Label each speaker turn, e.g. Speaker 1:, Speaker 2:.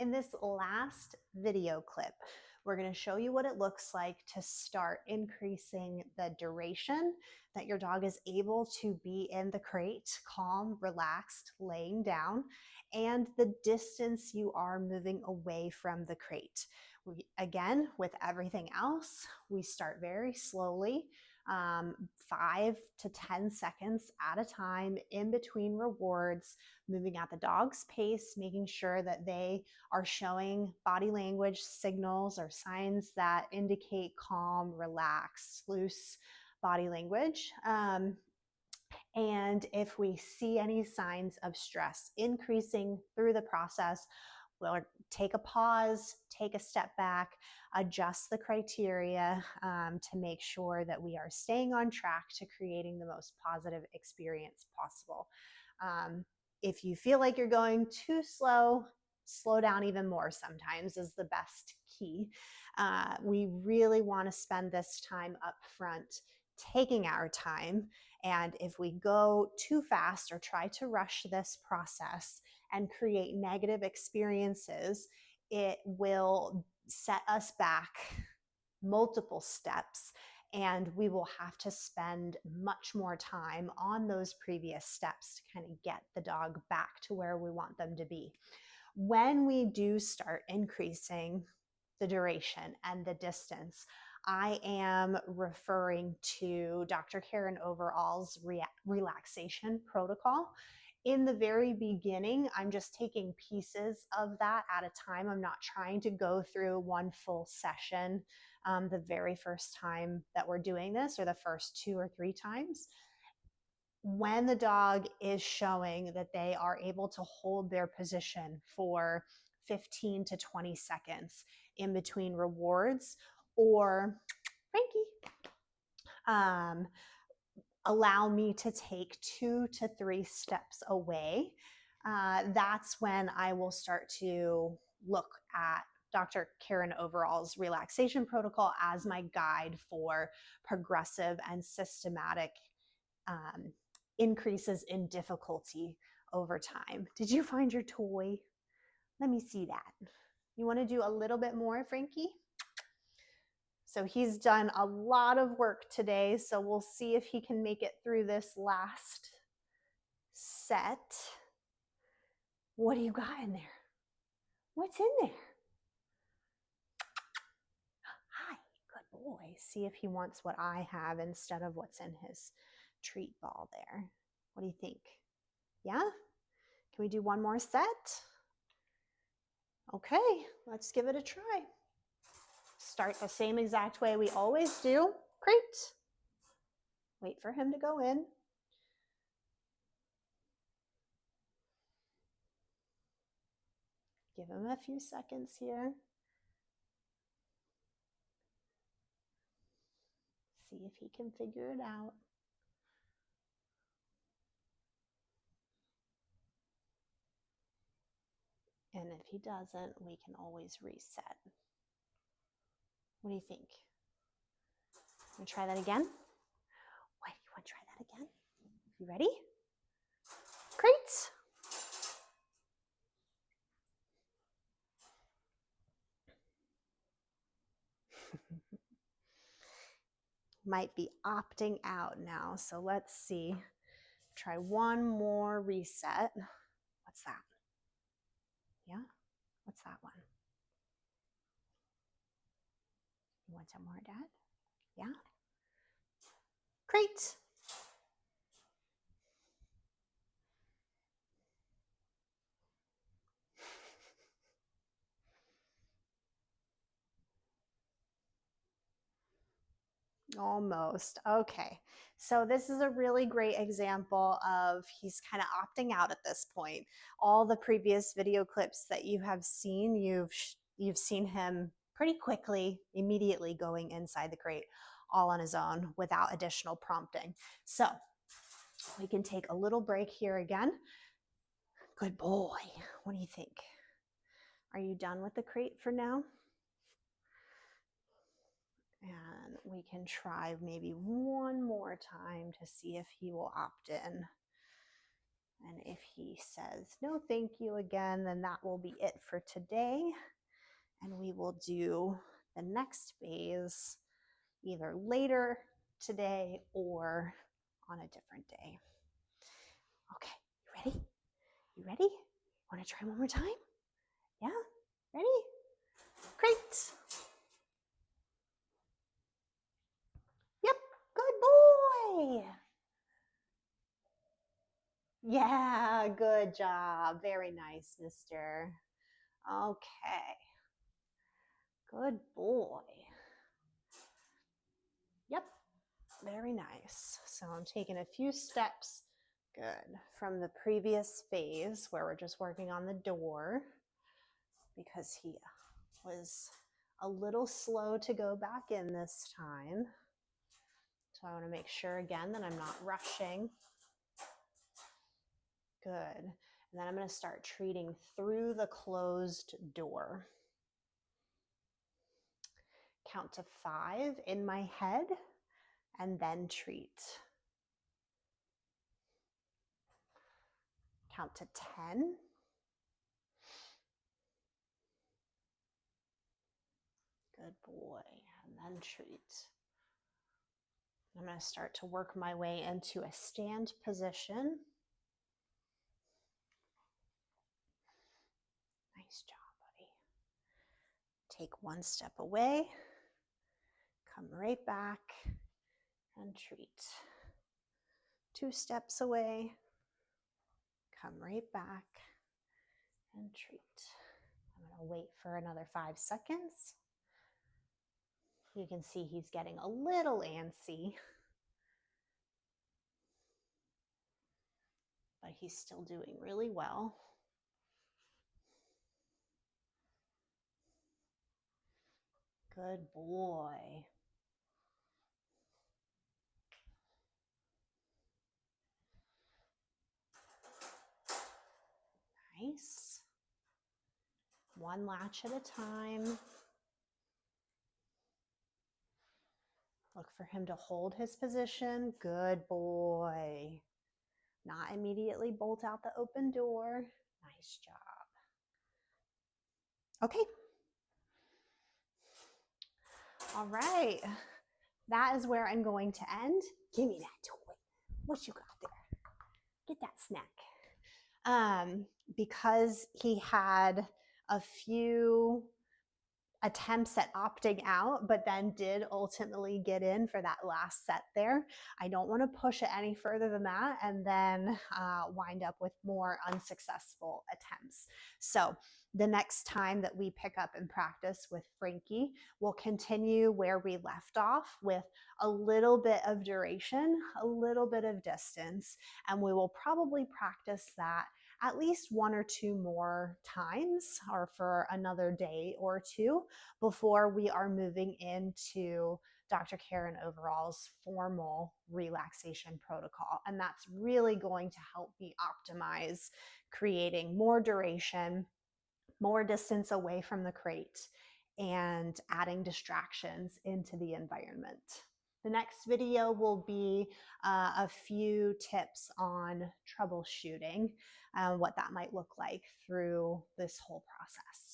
Speaker 1: In this last video clip, we're going to show you what it looks like to start increasing the duration that your dog is able to be in the crate, calm, relaxed, laying down, and the distance you are moving away from the crate. Again, with everything else, we start very slowly, 5 to 10 seconds at a time in between rewards, moving at the dog's pace, making sure that they are showing body language signals or signs that indicate calm, relaxed, loose body language. And if we see any signs of stress increasing through the process, we'll take a pause, take a step back, adjust the criteria to make sure that we are staying on track to creating the most positive experience possible. If you feel like you're going too slow, slow down even more sometimes is the best key. We really want to spend this time up front taking our time. And if we go too fast or try to rush this process and create negative experiences, it will set us back multiple steps, and we will have to spend much more time on those previous steps to kind of get the dog back to where we want them to be. When we do start increasing the duration and the distance, I am referring to Dr. Karen Overall's relaxation protocol. In the very beginning, I'm just taking pieces of that at a time. I'm not trying to go through one full session the very first time that we're doing this, or the first 2 or 3 times. When the dog is showing that they are able to hold their position for 15 to 20 seconds in between rewards, or Frankie, allow me to take 2 to 3 steps away, that's when I will start to look at Dr. Karen Overall's relaxation protocol as my guide for progressive and systematic increases in difficulty over time. Did you find your toy? Let me see that. You want to do a little bit more, Frankie? So he's done a lot of work today, so we'll see if he can make it through this last set. What do you got in there? What's in there? Hi, good boy. See if he wants what I have instead of what's in his treat ball there. What do you think? Yeah? Can we do one more set? Okay, let's give it a try. Start the same exact way we always do. Great. Wait for him to go in. Give him a few seconds here. See if he can figure it out. And if he doesn't, we can always reset. What do you think? Want to try that again? Wait, you want to try that again? You ready? Great. Might be opting out now, so let's see. Try one more reset. What's that? Yeah? What's that one? You want some more, Dad? Yeah? Great. Almost. Okay. So this is a really great example of he's kind of opting out at this point. All the previous video clips that you have seen, you've seen him pretty quickly, immediately going inside the crate all on his own without additional prompting. So we can take a little break here again. Good boy. What do you think? Are you done with the crate for now? And we can try maybe one more time to see if he will opt in. And if he says no thank you again, then that will be it for today. And we will do the next phase either later today or on a different day. Okay, you ready? You ready? Want to try one more time? Yeah? Ready? Great. Yep, good boy. Yeah, good job. Very nice, mister. Okay. Good boy. Yep, very nice. So I'm taking a few steps, good, from the previous phase where we're just working on the door because he was a little slow to go back in this time. So I want to make sure again that I'm not rushing. Good. And then I'm going to start treating through the closed door. Count to 5 in my head and then treat. Count to 10. Good boy. And then treat. I'm going to start to work my way into a stand position. Nice job, buddy. Take one step away. Come right back and treat. 2 steps away. Come right back and treat. I'm going to wait for another 5 seconds. You can see he's getting a little antsy, but he's still doing really well. Good boy. Nice. One latch at a time. Look for him to hold his position. Good boy. Not immediately bolt out the open door. Nice job. Okay. All right. That is where I'm going to end. Give me that toy. What you got there? Get that snack. Because he had a few attempts at opting out, but then did ultimately get in for that last set there. I don't want to push it any further than that and then wind up with more unsuccessful attempts. So the next time that we pick up and practice with Frankie, we'll continue where we left off with a little bit of duration, a little bit of distance, and we will probably practice that at least 1 or 2 more times or for another day or 2 before we are moving into Dr. Karen Overall's formal relaxation protocol. And that's really going to help me optimize creating more duration, more distance away from the crate, and adding distractions into the environment. The next video will be a few tips on troubleshooting, what that might look like through this whole process.